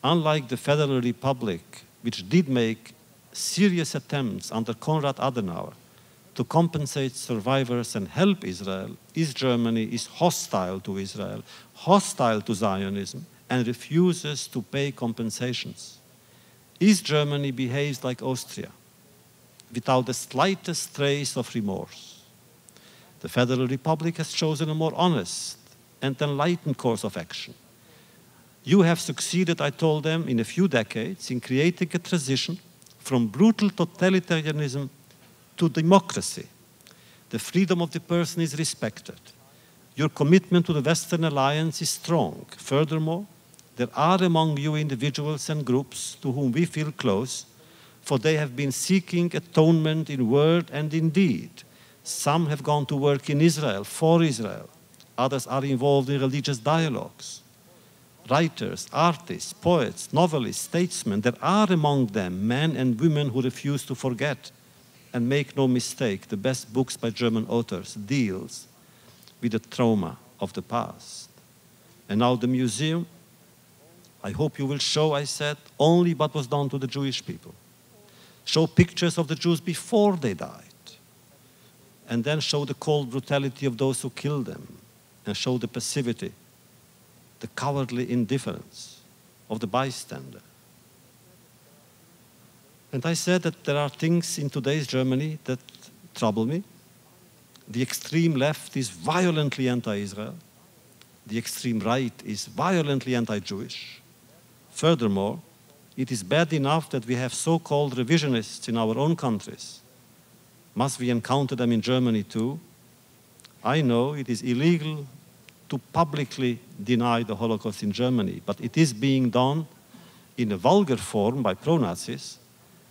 Unlike the Federal Republic, which did make serious attempts under Konrad Adenauer to compensate survivors and help Israel, East Germany is hostile to Israel, hostile to Zionism, and refuses to pay compensations. East Germany behaves like Austria, without the slightest trace of remorse. The Federal Republic has chosen a more honest and enlightened course of action. You have succeeded, I told them, in a few decades in creating a transition from brutal totalitarianism to democracy. The freedom of the person is respected. Your commitment to the Western Alliance is strong. Furthermore, there are among you individuals and groups to whom we feel close, for they have been seeking atonement in word and in deed. Some have gone to work in Israel, for Israel. Others are involved in religious dialogues. Writers, artists, poets, novelists, statesmen, there are among them men and women who refuse to forget. And make no mistake, the best books by German authors deals with the trauma of the past. And now the museum, I hope you will show, I said, only what was done to the Jewish people. Show pictures of the Jews before they died. And then show the cold brutality of those who killed them. And show the passivity, the cowardly indifference of the bystander. And I said that there are things in today's Germany that trouble me. The extreme left is violently anti-Israel. The extreme right is violently anti-Jewish. Furthermore, it is bad enough that we have so-called revisionists in our own countries. Must we encounter them in Germany too? I know it is illegal to publicly deny the Holocaust in Germany, but it is being done in a vulgar form by pro-Nazis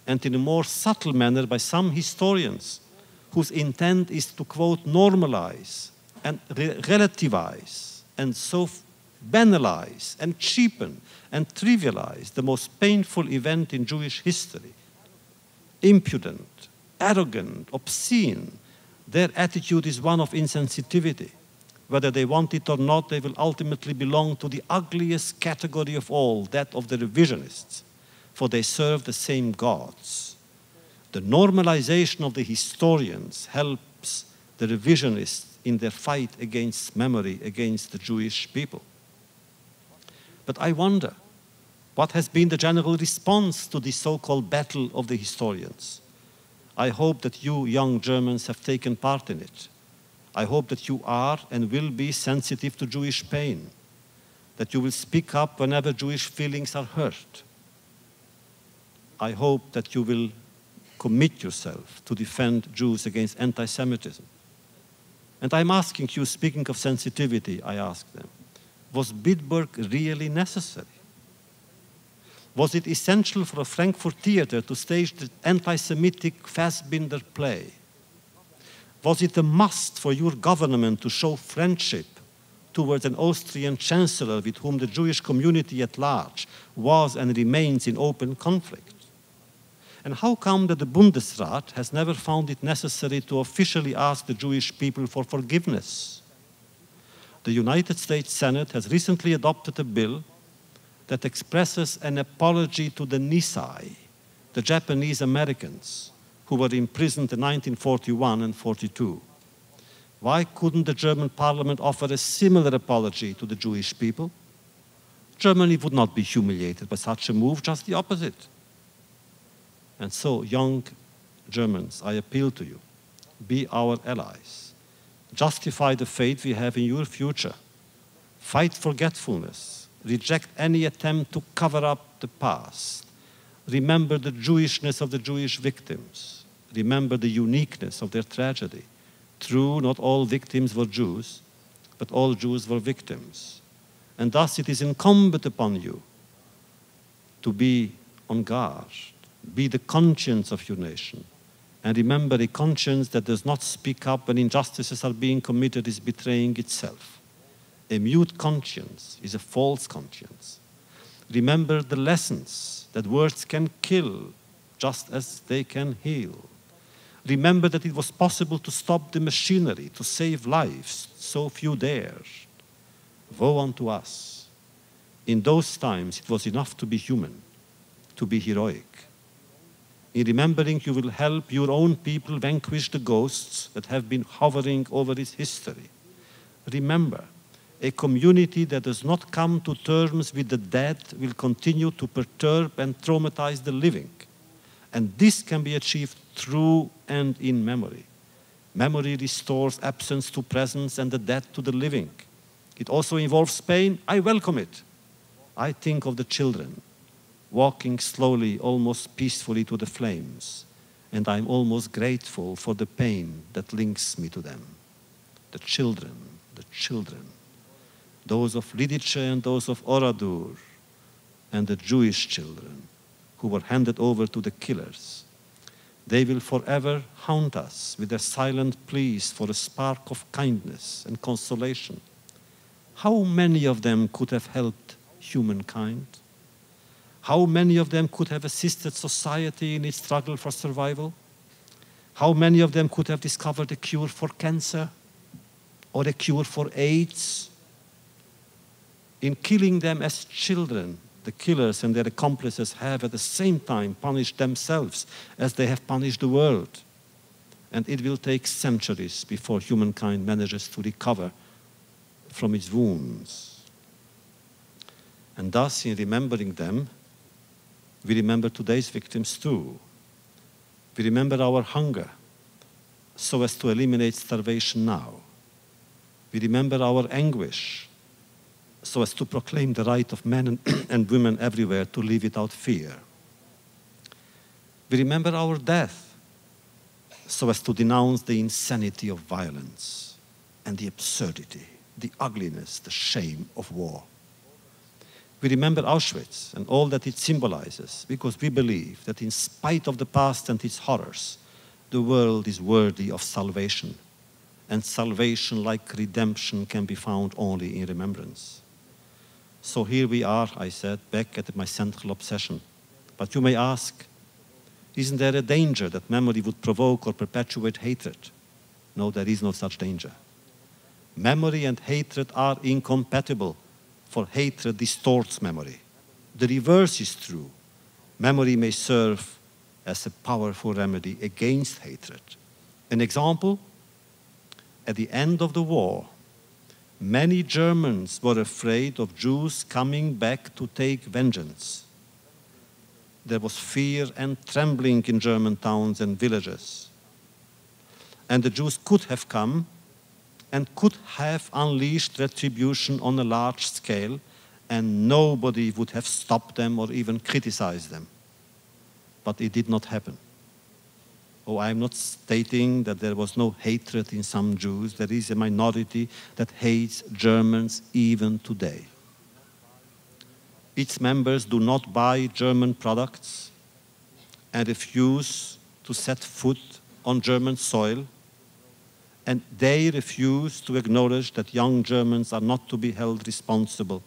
and in a more subtle manner by some historians whose intent is to, quote, normalize and relativize and so banalize and cheapen and trivialize the most painful event in Jewish history. Impudent, arrogant, obscene, Their attitude is one of insensitivity. Whether they want it or not, they will ultimately belong to the ugliest category of all, that of the revisionists, for they serve the same gods. The normalization of the historians helps the revisionists in their fight against memory, against the Jewish people. But I wonder, what has been the general response to the so-called battle of the historians? I hope that you young Germans have taken part in it. I hope that you are and will be sensitive to Jewish pain, that you will speak up whenever Jewish feelings are hurt. I hope that you will commit yourself to defend Jews against anti-Semitism. And I'm asking you, speaking of sensitivity, I ask them, was Bitburg really necessary? Was it essential for a Frankfurt theater to stage the anti-Semitic Fassbinder play? Was it a must for your government to show friendship towards an Austrian chancellor with whom the Jewish community at large was and remains in open conflict? And how come that the Bundesrat has never found it necessary to officially ask the Jewish people for forgiveness? The United States Senate has recently adopted a bill that expresses an apology to the Nisai, the Japanese Americans who were imprisoned in 1941 and 42. Why couldn't the German parliament offer a similar apology to the Jewish people? Germany would not be humiliated by such a move, just the opposite. And so, young Germans, I appeal to you, be our allies. Justify the faith we have in your future. Fight forgetfulness. Reject any attempt to cover up the past. Remember the Jewishness of the Jewish victims. Remember the uniqueness of their tragedy. True, not all victims were Jews, but all Jews were victims. And thus it is incumbent upon you to be on guard, be the conscience of your nation. And remember, a conscience that does not speak up when injustices are being committed is betraying itself. A mute conscience is a false conscience. Remember the lessons that words can kill just as they can heal. Remember that it was possible to stop the machinery, to save lives, so few dared. Woe unto us. In those times it was enough to be human, to be heroic. In remembering, you will help your own people vanquish the ghosts that have been hovering over its history. Remember, a community that does not come to terms with the dead will continue to perturb and traumatize the living. And this can be achieved through and in memory. Memory restores absence to presence and the dead to the living. It also involves pain. I welcome it. I think of the children walking slowly, almost peacefully to the flames, and I'm almost grateful for the pain that links me to them. The children, those of Lidice and those of Oradour, and the Jewish children who were handed over to the killers. They will forever haunt us with their silent pleas for a spark of kindness and consolation. How many of them could have helped humankind? How many of them could have assisted society in its struggle for survival? How many of them could have discovered a cure for cancer or a cure for AIDS? In killing them as children, the killers and their accomplices have at the same time punished themselves as they have punished the world. And it will take centuries before humankind manages to recover from its wounds. And thus, in remembering them, we remember today's victims too. We remember our hunger so as to eliminate starvation now. We remember our anguish so as to proclaim the right of men and women everywhere to live without fear. We remember our death so as to denounce the insanity of violence and the absurdity, the ugliness, the shame of war. We remember Auschwitz and all that it symbolizes because we believe that in spite of the past and its horrors, the world is worthy of salvation. And salvation, like redemption, can be found only in remembrance. So here we are, I said, back at my central obsession. But you may ask, isn't there a danger that memory would provoke or perpetuate hatred? No, there is no such danger. Memory and hatred are incompatible, for hatred distorts memory. The reverse is true. Memory may serve as a powerful remedy against hatred. An example, at the end of the war, many Germans were afraid of Jews coming back to take vengeance. There was fear and trembling in German towns and villages. And the Jews could have come and could have unleashed retribution on a large scale, and nobody would have stopped them or even criticized them. But it did not happen. Oh, I'm not stating that there was no hatred in some Jews. There is a minority that hates Germans even today. Its members do not buy German products and refuse to set foot on German soil, and they refuse to acknowledge that young Germans are not to be held responsible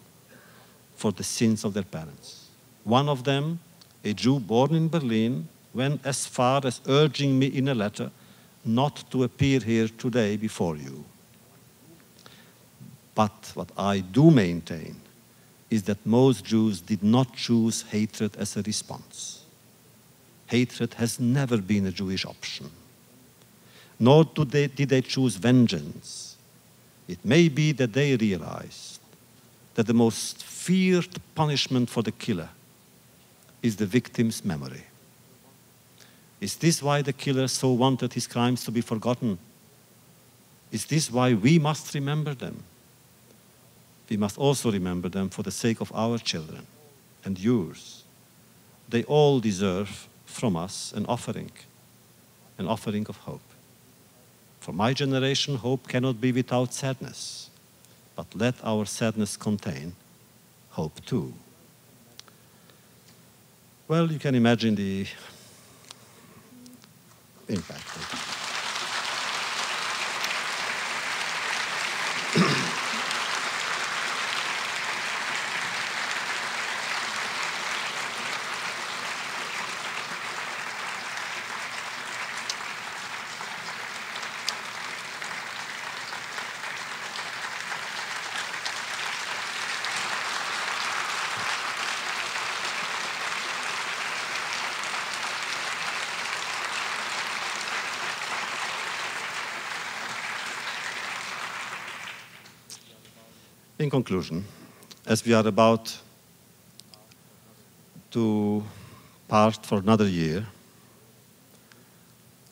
for the sins of their parents. One of them, a Jew born in Berlin, went as far as urging me in a letter not to appear here today before you. But what I do maintain is that most Jews did not choose hatred as a response. Hatred has never been a Jewish option. Nor did they choose vengeance. It may be that they realized that the most feared punishment for the killer is the victim's memory. Is this why the killer so wanted his crimes to be forgotten? Is this why we must remember them? We must also remember them for the sake of our children and yours. They all deserve from us an offering of hope. For my generation, hope cannot be without sadness, but let our sadness contain hope too. Well, you can imagine the impact. In conclusion, as we are about to part for another year,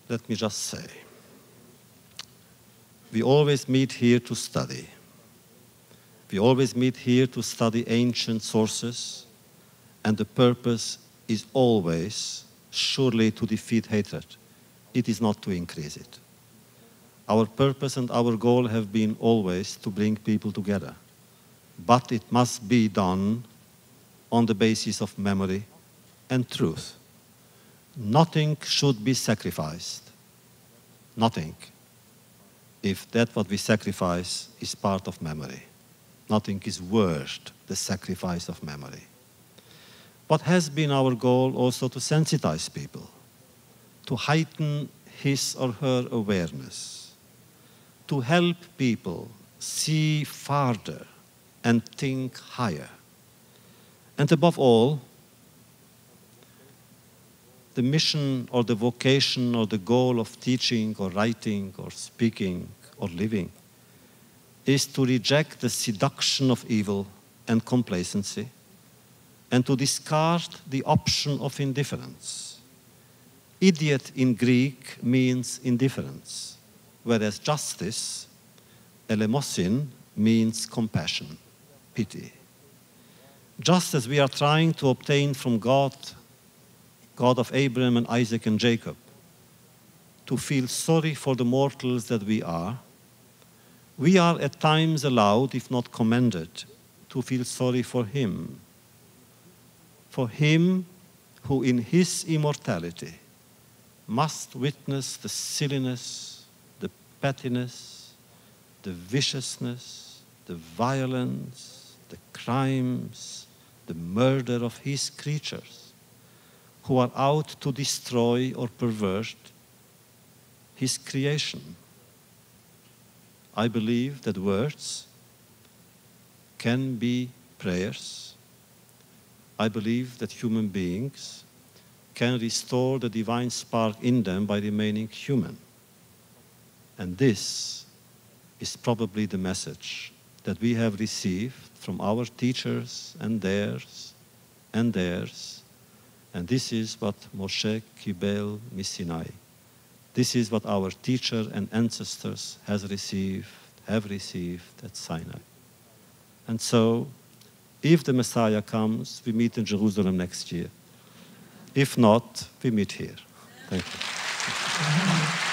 let me just say, we always meet here to study. We always meet here to study ancient sources, and the purpose is always, surely, to defeat hatred. It is not to increase it. Our purpose and our goal have been always to bring people together. But it must be done on the basis of memory and truth. Nothing should be sacrificed. Nothing. If that what we sacrifice is part of memory. Nothing is worth the sacrifice of memory. What has been our goal also to sensitize people, to heighten his or her awareness, to help people see farther and think higher. And above all, the mission or the vocation or the goal of teaching or writing or speaking or living is to reject the seduction of evil and complacency and to discard the option of indifference. Idiot in Greek means indifference, whereas justice, elemosin, means compassion, pity. Just as we are trying to obtain from God, God of Abraham and Isaac and Jacob, to feel sorry for the mortals that we are at times allowed, if not commanded, to feel sorry for him who in his immortality must witness the silliness, the pettiness, the viciousness, the violence, the crimes, the murder of his creatures, who are out to destroy or pervert his creation. I believe that words can be prayers. I believe that human beings can restore the divine spark in them by remaining human. And this is probably the message that we have received from our teachers and theirs and theirs. And this is what Moshe Kibel Misinai. This is what our teacher and ancestors have received at Sinai. And so, if the Messiah comes, we meet in Jerusalem next year. If not, we meet here. Thank you.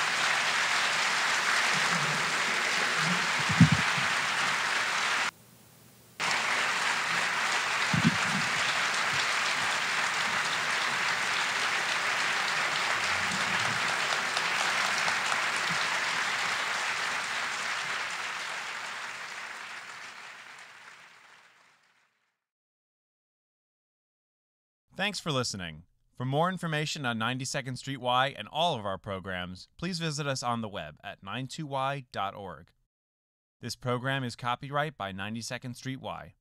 Thanks for listening. For more information on 92nd Street Y and all of our programs, please visit us on the web at 92y.org. This program is copyright by 92nd Street Y.